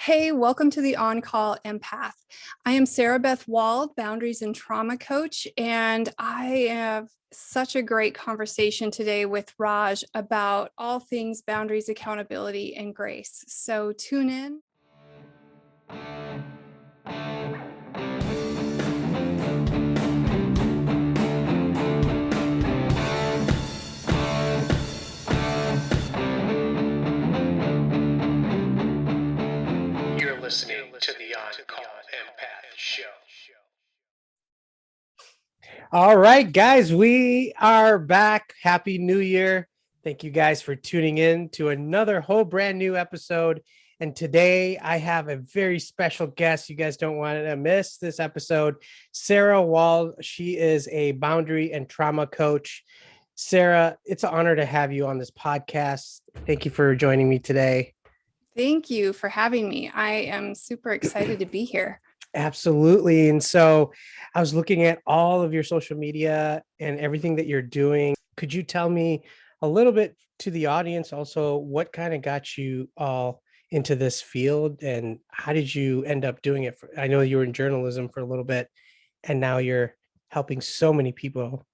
Hey, welcome to the On Call Empath. I am Sara Beth Wald, Boundaries and Trauma Coach, and I have such a great conversation today with Raj about all things boundaries, accountability, and grace. So tune in. You're listening to the On Call Empath Show. All right, guys, we are back. Happy New Year. Thank you guys for tuning in to another whole brand new episode. And today I have a very special guest. You guys don't want to miss this episode. Sara Wald. She is a boundary and trauma coach. Sara, it's an honor to have you on this podcast. Thank you for joining me today. Thank you for having me. I am super excited to be here. Absolutely. And so I was looking at all of your social media and everything that you're doing. Could you tell me a little bit to the audience also what kind of got you all into this field and how did you end up doing it? I know you were in journalism for a little bit and now you're helping so many people.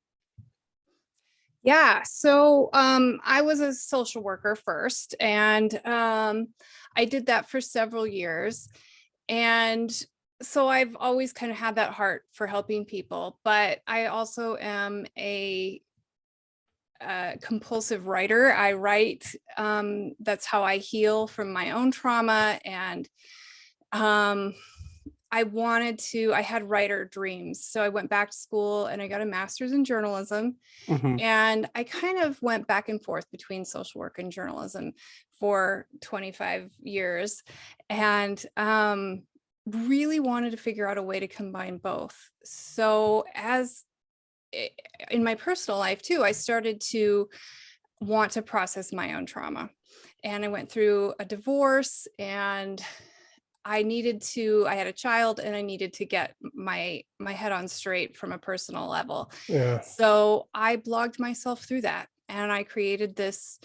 Yeah, so I was a social worker first, and I did that for several years. And so I've always kind of had that heart for helping people, but I also am a compulsive writer. I write, that's how I heal from my own trauma. And I had writer dreams. So I went back to school and I got a master's in journalism. Mhm. And I kind of went back and forth between social work and journalism for 25 years and really wanted to figure out a way to combine both. So in my personal life too, I started to want to process my own trauma. And I went through a divorce and I had a child and I needed to get my head on straight from a personal level. Yeah. So I blogged myself through that and I created this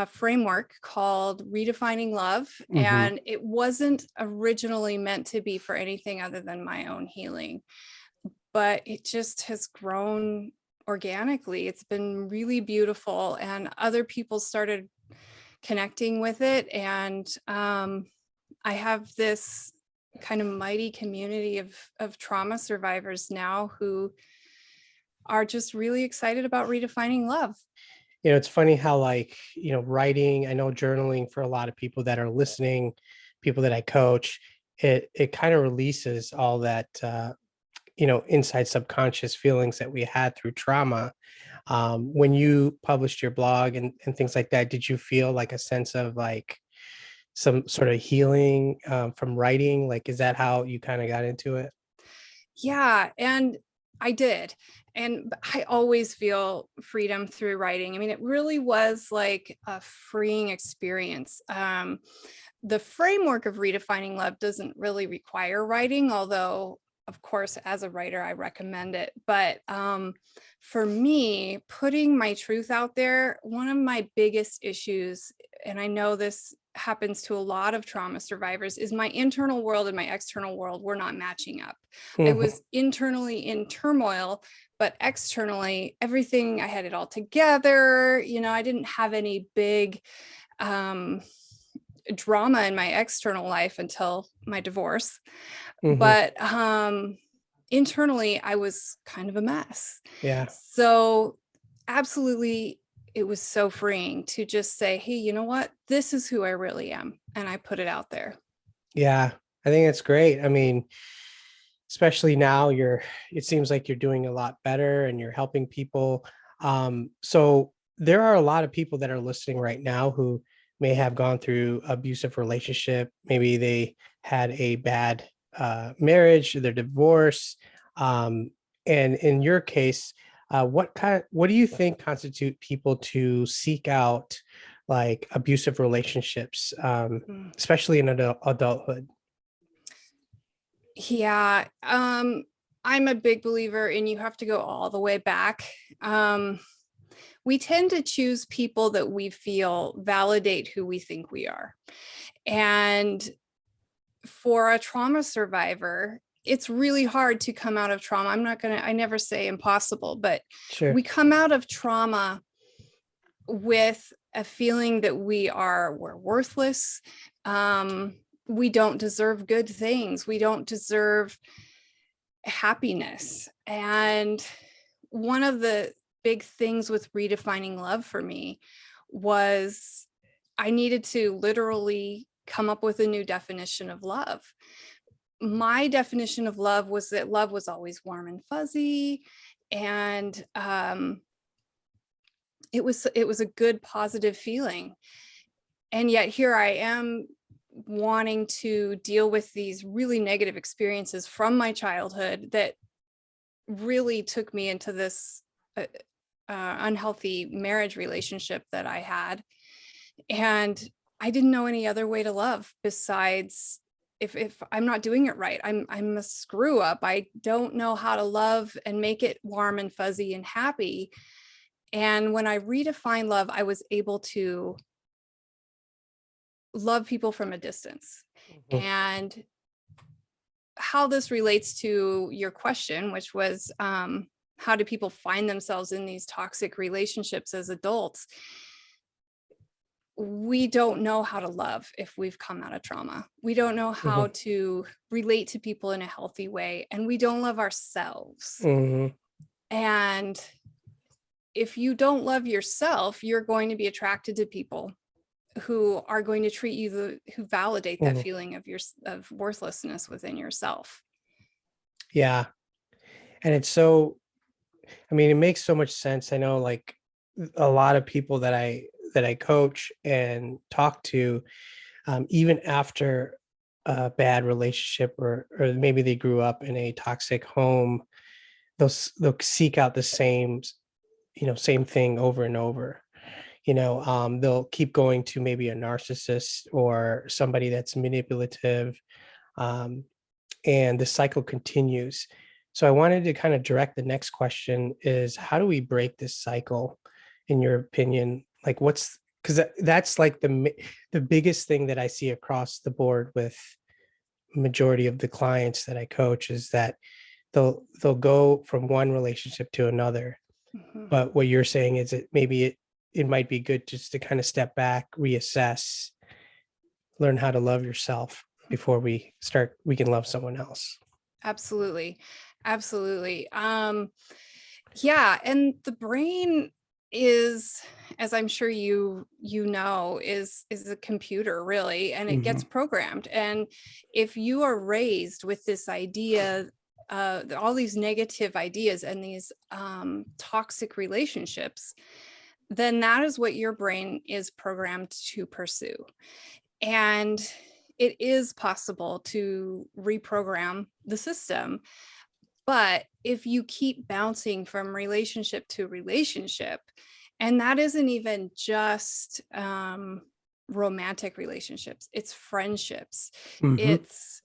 framework called Redefining Love. Mhm. And it wasn't originally meant to be for anything other than my own healing, but it just has grown organically. It's been really beautiful and other people started connecting with it. And I have this kind of mighty community of trauma survivors now who are just really excited about redefining love. It's funny how writing, I know journaling for a lot of people that are listening, people that I coach, it kind of releases all that inside subconscious feelings that we had through trauma. When you published your blog and things like that, did you feel like a sense of like some sort of healing from writing? Like, is that how you kind of got into it? Yeah, and I did. And I always feel freedom through writing. I mean, it really was like a freeing experience. The framework of redefining love doesn't really require writing, although of course, as a writer, I recommend it. But for me, putting my truth out there, one of my biggest issues, and I know this happens to a lot of trauma survivors, is my internal world and my external world were not matching up. I was internally in turmoil, but externally, everything, I had it all together. I didn't have any big drama in my external life until my divorce. But internally, I was kind of a mess. Yeah. So absolutely, it was so freeing to just say, hey, you know what? This is who I really am. And I put it out there. Yeah, I think it's great. I mean, especially now it seems like you're doing a lot better and you're helping people. So there are a lot of people that are listening right now who may have gone through abusive relationship. Maybe they had a bad marriage, their divorce. And in your case, what do you think constitute people to seek out like abusive relationships, especially in adulthood? Yeah. I'm a big believer in you have to go all the way back. We tend to choose people that we feel validate who we think we are. And for a trauma survivor, it's really hard to come out of trauma. I never say impossible, but Sure. we come out of trauma with a feeling that we're worthless. We don't deserve good things. We don't deserve happiness. And one of the big things with redefining love for me was I needed to literally come up with a new definition of love. My definition of love was that love was always warm and fuzzy, and it was a good, positive feeling. And yet here I am wanting to deal with these really negative experiences from my childhood that really took me into this unhealthy marriage relationship that I had. And I didn't know any other way to love besides, if I'm not doing it right, I'm a screw up. I don't know how to love and make it warm and fuzzy and happy. And when I redefined love, I was able to love people from a distance. Mhm. And how this relates to your question, which was how do people find themselves in these toxic relationships as adults? We don't know how to love if we've come out of trauma. We don't know how Mhm. to relate to people in a healthy way, and we don't love ourselves. Mhm. And if you don't love yourself, you're going to be attracted to people who are going to treat you who validate that Mhm. feeling of worthlessness within yourself. Yeah. And it's so, I mean, it makes so much sense. I know like a lot of people that I coach and talk to, even after a bad relationship, or maybe they grew up in a toxic home, they'll seek out the same, same thing over and over. They'll keep going to maybe a narcissist or somebody that's manipulative, um, and the cycle continues. So I wanted to kind of direct the next question is, how do we break this cycle, in your opinion? Like what's, because that's like the biggest thing that I see across the board with majority of the clients that I coach is that they'll go from one relationship to another. Mhm. But what you're saying is that maybe it might be good just to kind of step back, reassess, learn how to love yourself before we can love someone else. Absolutely. Absolutely. Yeah, and the brain is, as I'm sure you know, is a computer really, and it Mhm. gets programmed. And if you are raised with this idea, all these negative ideas and these toxic relationships, then that is what your brain is programmed to pursue. And it is possible to reprogram the system. But if you keep bouncing from relationship to relationship, and that isn't even just romantic relationships, it's friendships, Mhm. it's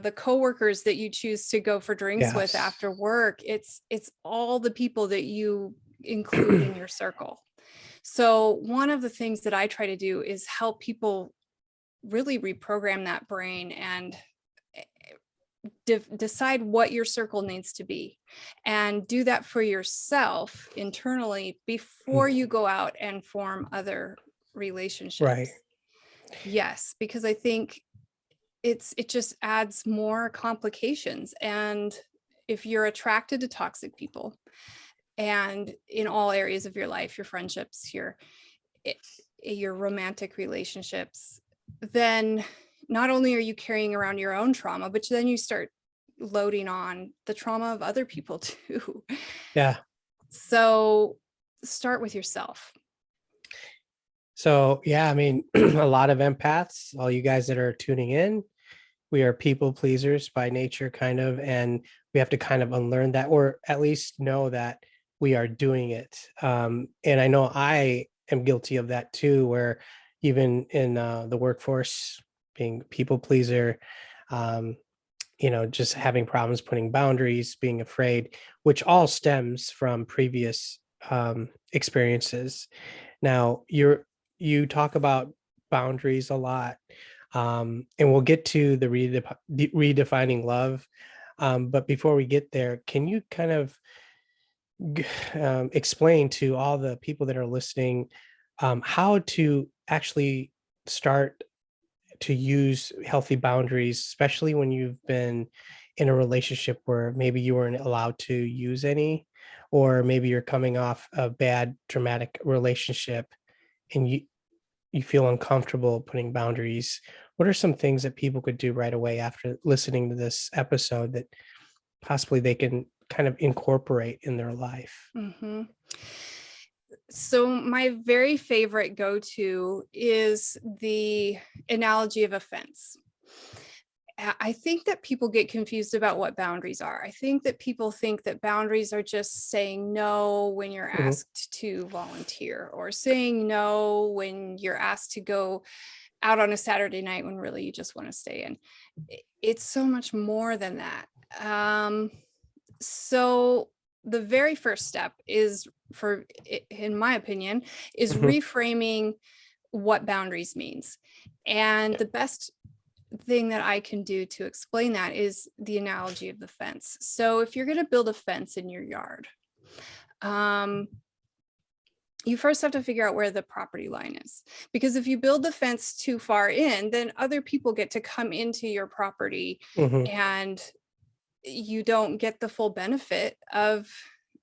the coworkers that you choose to go for drinks with Yes. after work, it's all the people that you include in your circle. So one of the things that I try to do is help people really reprogram that brain and decide what your circle needs to be, and do that for yourself internally before Mhm. you go out and form other Right. relationships. Yes, because I think it just adds more complications. And if you're attracted to toxic people, and in all areas of your life, your friendships, your romantic relationships, then not only are you carrying around your own trauma, but then you start loading on the trauma of other people too. Yeah. So start with yourself. So, yeah, I mean, a lot of empaths, all you guys that are tuning in, we are people pleasers by nature, kind of, and we have to kind of unlearn that, or at least know that we are doing it. And I know I am guilty of that too, where even in the workforce, being people pleaser, um, just having problems putting boundaries, being afraid, which all stems from previous experiences. Now, you talk about boundaries a lot. And we'll get to the redefining love. But before we get there, can you kind of explain to all the people that are listening how to actually start to use healthy boundaries, especially when you've been in a relationship where maybe you weren't allowed to use any, or maybe you're coming off a bad, traumatic relationship and you feel uncomfortable putting boundaries. What are some things that people could do right away after listening to this episode that possibly they can kind of incorporate in their life? Mhm. So my very favorite go-to is the analogy of a fence. I think that people get confused about what boundaries are. I think that people think that boundaries are just saying no when you're Mhm. asked to volunteer, or saying no when you're asked to go out on a Saturday night when really you just want to stay in. It's so much more than that. So the very first step is, in my opinion, is Mhm. reframing what boundaries means. And Yeah. the best thing that I can do to explain that is the analogy of the fence. So if you're going to build a fence in your yard, um, you first have to figure out where the property line is. Because if you build the fence too far in, then other people get to come into your property, Mhm. and you don't get the full benefit of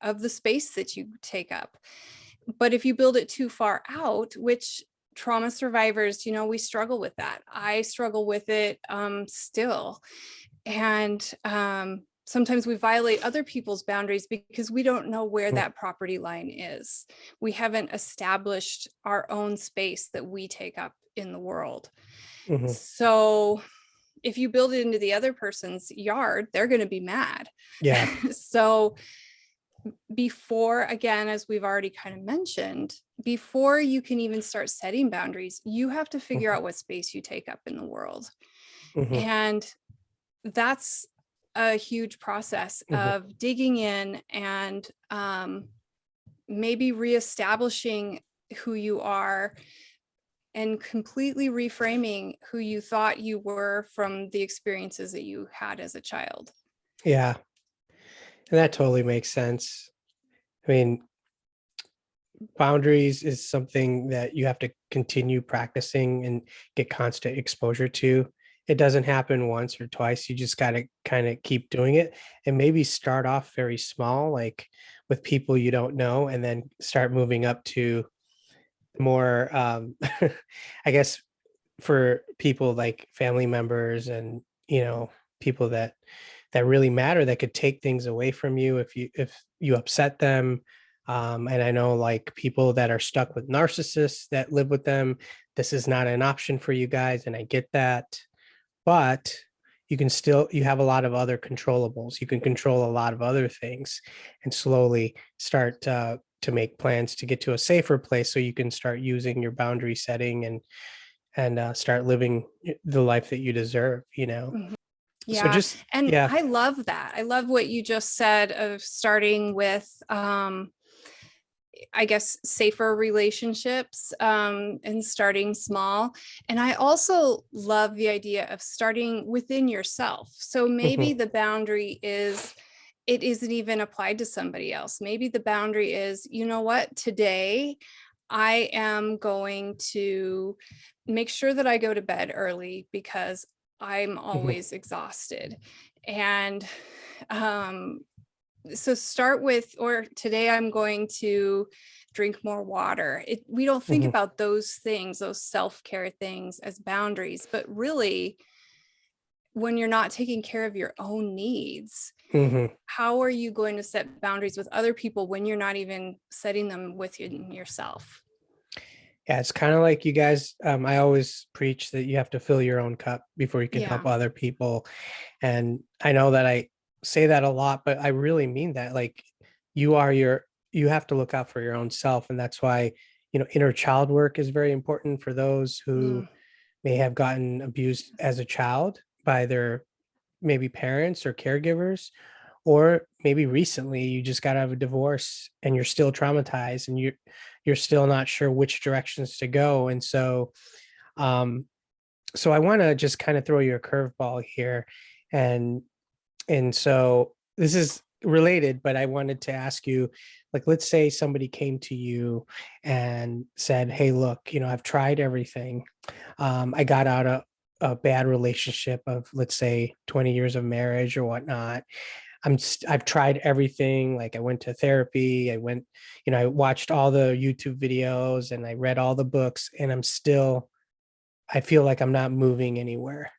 the space that you take up. But if you build it too far out, which trauma survivors, we struggle with that. I struggle with it still. And sometimes we violate other people's boundaries because we don't know where Mhm. that property line is. We haven't established our own space that we take up in the world. Mhm. So if you build it into the other person's yard, they're going to be mad. Yeah. So before, again, as we've already kind of mentioned, before you can even start setting boundaries, you have to figure Mhm. out what space you take up in the world. Mhm. And that's a huge process Mhm. of digging in and maybe reestablishing who you are and completely reframing who you thought you were from the experiences that you had as a child. Yeah. And that totally makes sense. I mean, boundaries is something that you have to continue practicing and get constant exposure to. It doesn't happen once or twice. You just got to kind of keep doing it and maybe start off very small, like with people you don't know, and then start moving up to more, I guess, for people like family members and, people that really matter that could take things away from you if you upset them. And I know like people that are stuck with narcissists that live with them, this is not an option for you guys, and I get that. But you have a lot of other controllables. You can control a lot of other things and slowly start to make plans to get to a safer place so you can start using your boundary setting and start living the life that you deserve. Mhm. So Yeah. just And yeah. I love that. I love what you just said of starting with, I guess, safer relationships, and starting small. And I also love the idea of starting within yourself. So maybe Mhm. the boundary is, it isn't even applied to somebody else. Maybe the boundary is, you know what, today I am going to make sure that I go to bed early because I'm Mhm. always exhausted. And um, so start with, or today I'm going to drink more water. We don't think Mhm. about those things, those self-care things, as boundaries, but really, when you're not taking care of your own needs, Mhm. how are you going to set boundaries with other people when you're not even setting them with yourself? Yeah, it's kind of like you guys. I always preach that you have to fill your own cup before you can help Yeah. other people. And I know that I say that a lot, but I really mean that. Like you are your, you have to look out for your own self. And that's why, inner child work is very important for those who Mm. may have gotten abused as a child by their maybe parents or caregivers, or maybe recently you just got out of a divorce and you're still traumatized and you're still not sure which directions to go. And so um So I want to just kind of throw you a curveball here, and so this is related, but I wanted to ask you, like, let's say somebody came to you and said, "Hey, look, I've tried everything. I got out of a bad relationship of, let's say, 20 years of marriage or whatnot. I've tried everything. Like, I went to therapy. I watched all the YouTube videos and I read all the books, and I feel like I'm not moving anywhere."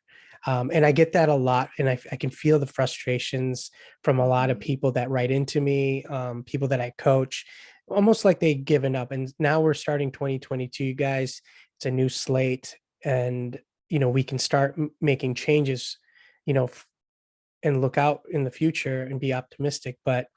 And I get that a lot. And I can feel the frustrations from a lot of Mhm. people that write into me, people that I coach, almost like they've given up. And now we're starting 2022, you guys. It's a new slate. And, we can start making changes, and look out in the future and be optimistic. But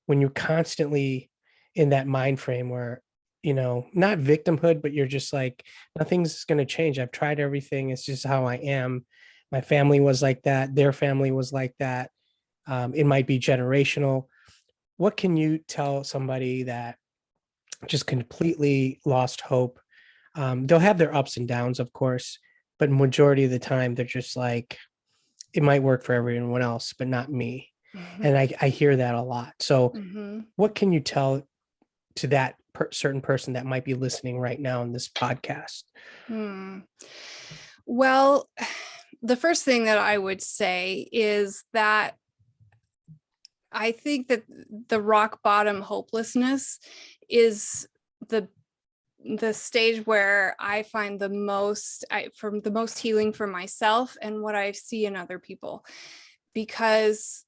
when you're constantly in that mind frame where, not victimhood, but you're just like, nothing's going to change. I've tried everything. It's just how I am. My family was like that. Their family was like that. It might be generational. What can you tell somebody that just completely lost hope? They'll have their ups and downs, of course, but majority of the time, they're just like, it might work for everyone else, but not me. And I hear that a lot. So Mhm. what can you tell to that certain person that might be listening right now in this podcast? Hmm. Well, the first thing that I would say is that I think that the rock bottom hopelessness is the stage where I find from the most healing for myself and what I see in other people, because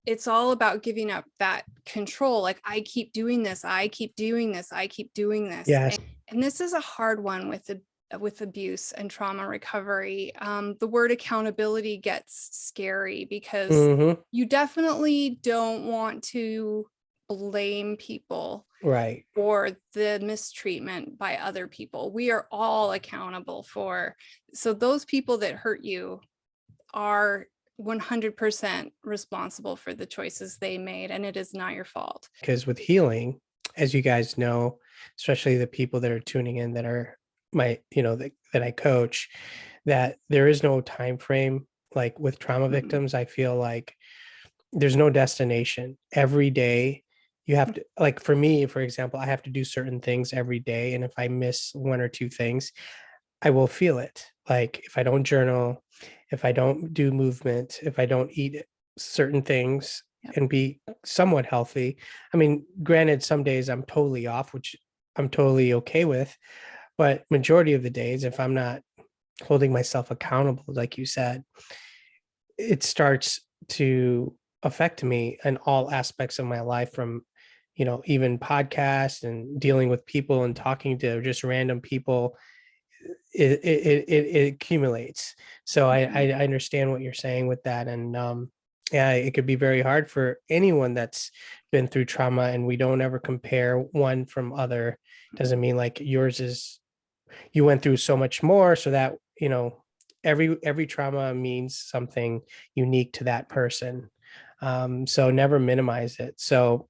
it's all about giving up that control. Like, I keep doing this, I keep doing this, I keep doing this. Yes. And this is a hard one with abuse and trauma recovery. The word accountability gets scary because Hmm. you definitely don't want to blame people Right. for the mistreatment by other people. We are all accountable for. So those people that hurt you are 100% responsible for the choices they made, and it is not your fault. Because with healing, as you guys know, especially the people that are tuning in that are that I coach, that there is no time frame. Like with trauma Mm-mm. victims, I feel like there's no destination. Every day you have to, like, for me, for example, I have to do certain things every day. And if I miss one or two things, I will feel it. Like if I don't journal, if I don't do movement, if I don't eat certain things Yep. and be somewhat healthy. I mean, granted, some days I'm totally off, which I'm totally okay with. But majority of the days, if I'm not holding myself accountable, like you said, it starts to affect me in all aspects of my life, from even podcasts and dealing with people and talking to just random people. It accumulates. So Mhm. I understand what you're saying with that. And yeah, it could be very hard for anyone that's been through trauma, and we don't ever compare one from other. Doesn't mean like yours is, you went through so much more, so that every trauma means something unique to that person. So never minimize it. So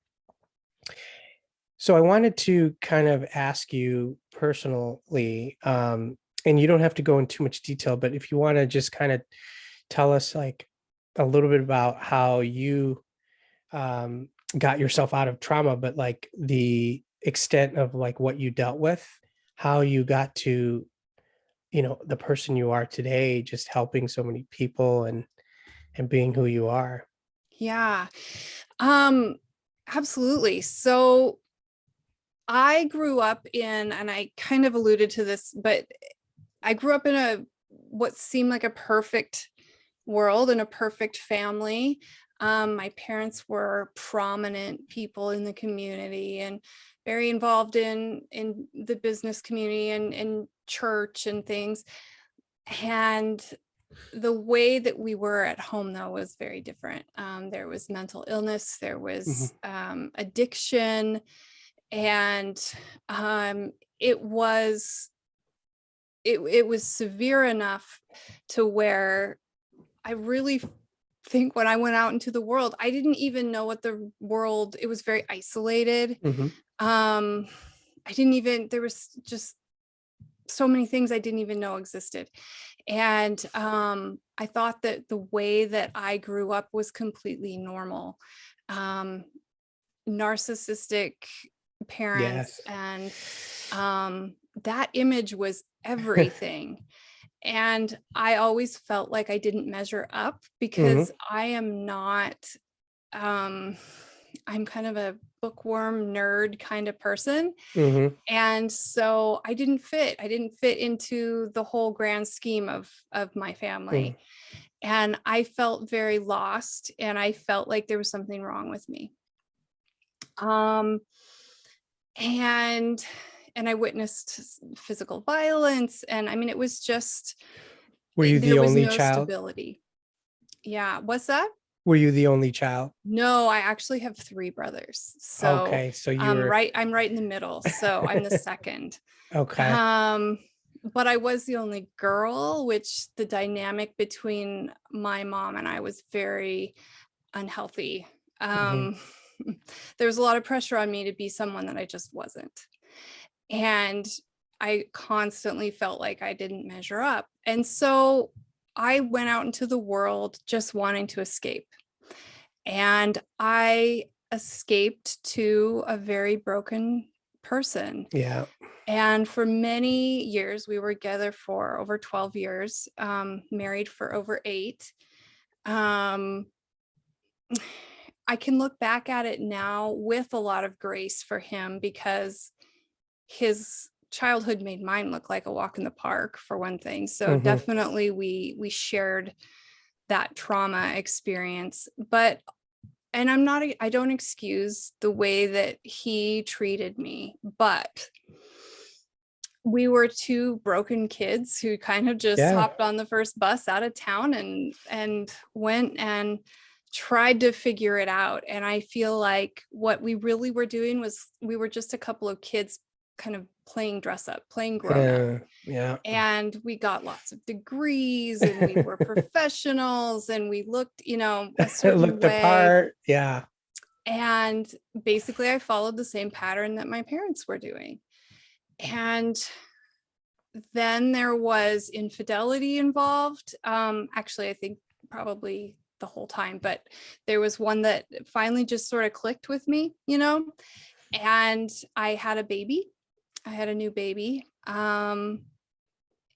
I wanted to kind of ask you personally, and you don't have to go in too much detail, but if you want to just kind of tell us like a little bit about how you um, got yourself out of trauma, but like the extent of like what you dealt with, how you got to, the person you are today, just helping so many people and being who you are. Yeah. Um, Absolutely. So I grew up in, and I kind of alluded to this, but I grew up in what seemed like a perfect world and a perfect family. My parents were prominent people in the community and very involved in the business community and church and things. And the way that we were at home, though, was very different. There was mental illness, there Mhm. was addiction, and it was it was severe enough to where I really think when I went out into the world, I didn't even know what the world, it was very isolated. Mhm. Um, I didn't even, there was just so many things I didn't even know existed. And I thought that the way that I grew up was completely normal. Um, Narcissistic parents, Yes. and that image was everything. And I always felt like I didn't measure up Hmm. because I am not, um, I'm kind of a bookworm nerd kind of person. Hmm. And so I didn't fit. I didn't fit into the whole grand scheme of my Hmm. family. And I felt very lost, and I felt like there was something wrong with me. Um, and and I witnessed physical violence, and I mean, it was just, Were you there the was only no child? stability. Yeah, what's that? Were you the only child? No, I actually have three brothers. So Okay, so you were I'm right in the middle. So I'm the second. okay. Um, but I was the only girl, which the dynamic between my mom and I was very unhealthy. Hmm. Um, there was a lot of pressure on me to be someone that I just wasn't. And I constantly felt like I didn't measure up. And so I went out into the world just wanting to escape. And I escaped to a very broken person. Yeah. And for many years, we were together for over 12 years, married for over 8. Um, I can look back at it now with a lot of grace for him, because his childhood made mine look like a walk in the park, for one thing. So Hmm. definitely we shared that trauma experience. But and I don't excuse the way that he treated me, but we were two broken kids who kind of just Yeah. hopped on the first bus out of town and went and tried to figure it out. And I feel like what we really were doing was, we were just a couple of kids kind of playing dress up, playing grown up. Yeah. And we got lots of degrees, and we were professionals, and we looked, a It certain looked the way. part. Yeah. And basically I followed the same pattern that my parents were doing. And then there was infidelity involved. Actually, I think probably the whole time, but there was one that finally just sort of clicked with me, and I had a baby. I had a new baby. And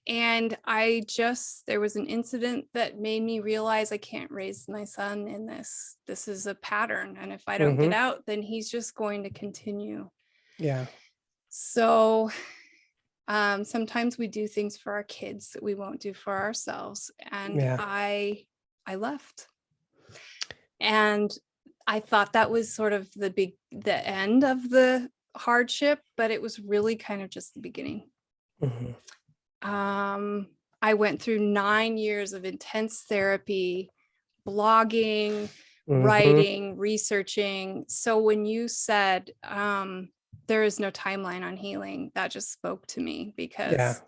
there was an incident that made me realize I can't raise my son in this. This is a pattern. And if I don't get Hmm. out, then he's just going to continue. Yeah. So sometimes we do things for our kids that we won't do for ourselves. And Yeah. I left. And I thought that was sort of the end of the hardship, but it was really kind of just the beginning. Hmm. Um, I went through 9 years of intense therapy, blogging, Hmm. writing, researching. So when you said there is no timeline on healing, that just spoke to me, Yeah. because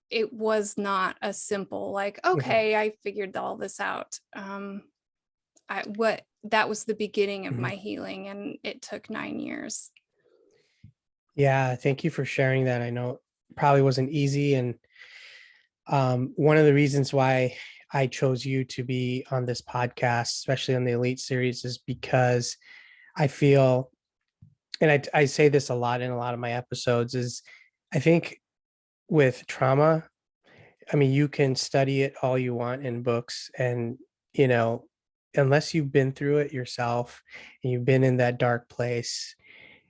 it was not a simple, like, Hmm. okay, I figured all this out. That was the beginning of Hmm. my healing, and it took 9 years. Yeah. Thank you for sharing that. I know it probably wasn't easy. And one of the reasons why I chose you to be on this podcast, especially on the Elite series, is because I feel, and I say this a lot in a lot of my episodes, is I think with trauma, I mean, you can study it all you want in books, and, you know, unless you've been through it yourself and you've been in that dark place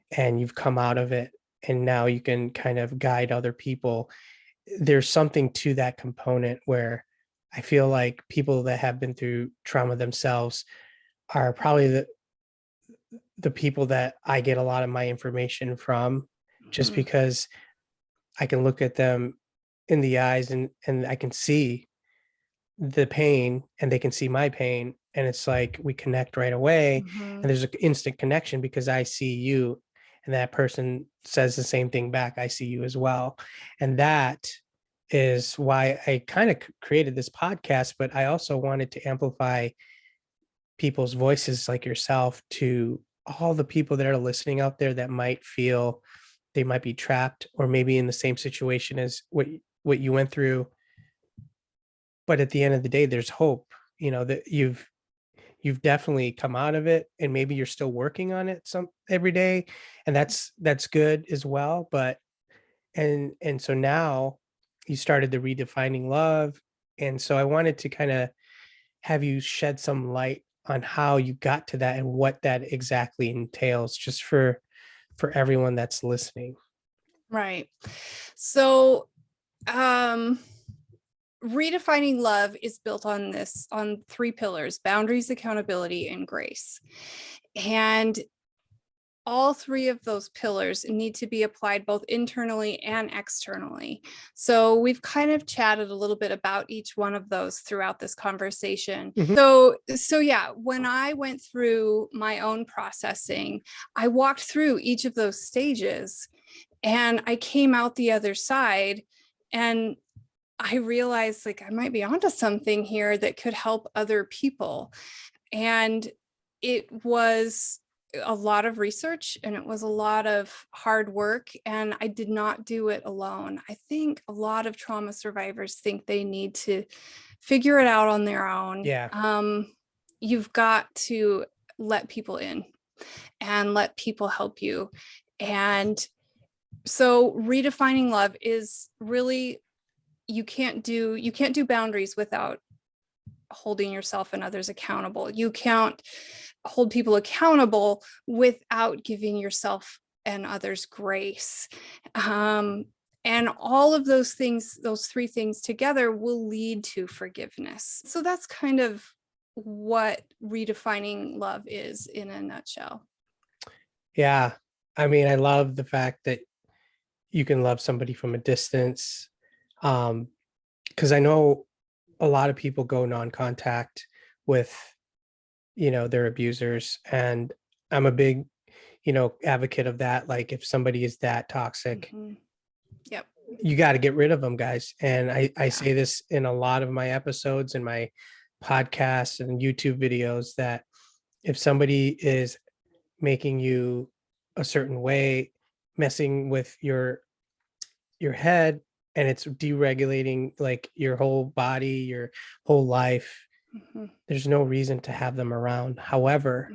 and you've come out of it, and now you can kind of guide other people, there's something to that component where I feel like people that have been through trauma themselves are probably the people that I get a lot of my information from, just Mhm. because I can look at them in the eyes, and I can see the pain and they can see my pain, and it's like we connect right away, and Mhm. there's an instant connection because I see you, and that person says the same thing back, I see you as well. And that is why I kind of created this podcast, but I also wanted to amplify people's voices like yourself to all the people that are listening out there that might feel they might be trapped or maybe in the same situation as what you went through. But at the end of the day, there's hope, that you've definitely come out of it, and maybe you're still working on it some every day, and that's good as well. But and so now you started the redefining love, and so I wanted to kind of have you shed some light on how you got to that and what that exactly entails, just for everyone that's listening. Right. So, redefining love is built on three pillars: boundaries, accountability, and grace. And all three of those pillars need to be applied both internally and externally. So we've kind of chatted a little bit about each one of those throughout this conversation. Mhm. So yeah, when I went through my own processing, I walked through each of those stages and I came out the other side, and I realized like I might be onto something here that could help other people. And it was a lot of research and it was a lot of hard work, and I did not do it alone. I think a lot of trauma survivors think they need to figure it out on their own. Yeah. You've got to let people in and let people help you. And so redefining love is really, you can't do boundaries without holding yourself and others accountable. You can't hold people accountable without giving yourself and others grace. And all of those things, those three things together, will lead to forgiveness. So that's kind of what redefining love is in a nutshell. Yeah. I mean, I love the fact that you can love somebody from a distance. Because I know a lot of people go non-contact with, their abusers. And I'm a big, advocate of that. Like if somebody is that toxic, Mhm. Yep. you got to get rid of them, guys. And I Yeah. say this in a lot of my episodes and my podcasts and YouTube videos, that if somebody is making you a certain way, messing with your head, and it's deregulating like your whole body, your whole life, Mhm. there's no reason to have them around. However,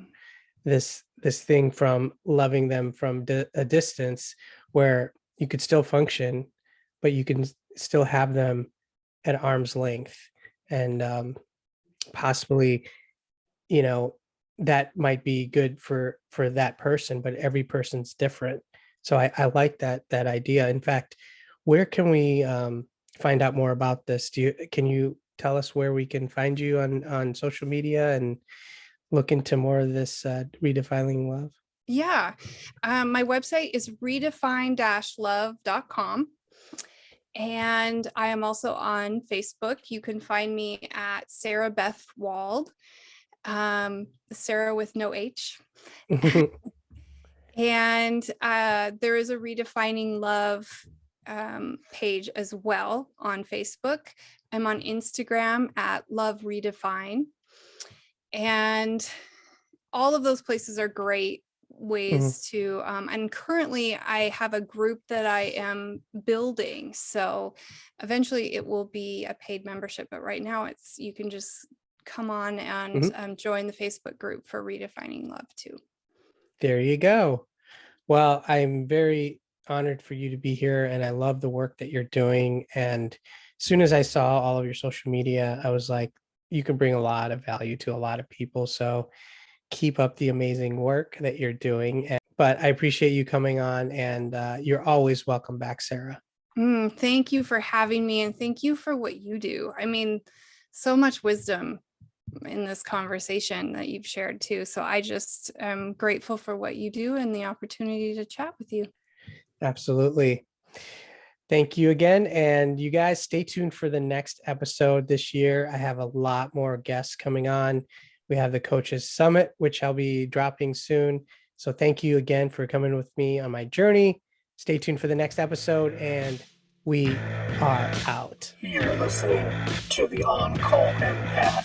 this thing from loving them from a distance, where you could still function, but you can still have them at arm's length, and possibly, you know that might be good for that person, but every person's different. So I like that idea. In fact, where can we find out more about this? Can you tell us where we can find you on social media and look into more of this redefining love? Yeah. My website is redefine-love.com. And I am also on Facebook. You can find me at Sara Beth Wald, Sarah with no H. And there is a Redefining Love page as well on Facebook. I'm on Instagram at Love Redefine. And all of those places are great Mhm. ways to, and currently I have a group that I am building. So eventually it will be a paid membership, but right now you can just come on and Mhm. join the Facebook group for Redefining Love too. There you go. Well, I'm very honored for you to be here, and I love the work that you're doing. And as soon as I saw all of your social media, I was like, you can bring a lot of value to a lot of people. So keep up the amazing work that you're doing. But I appreciate you coming on, and you're always welcome back, Sarah. Thank you for having me, and thank you for what you do. I mean, so much wisdom in this conversation that you've shared too. So I just am grateful for what you do and the opportunity to chat with you. Absolutely. Thank you again. And you guys stay tuned for the next episode this year. I have a lot more guests coming on. We have the Coaches Summit, which I'll be dropping soon. So thank you again for coming with me on my journey. Stay tuned for the next episode, and we are out. You're listening to the On Call Empath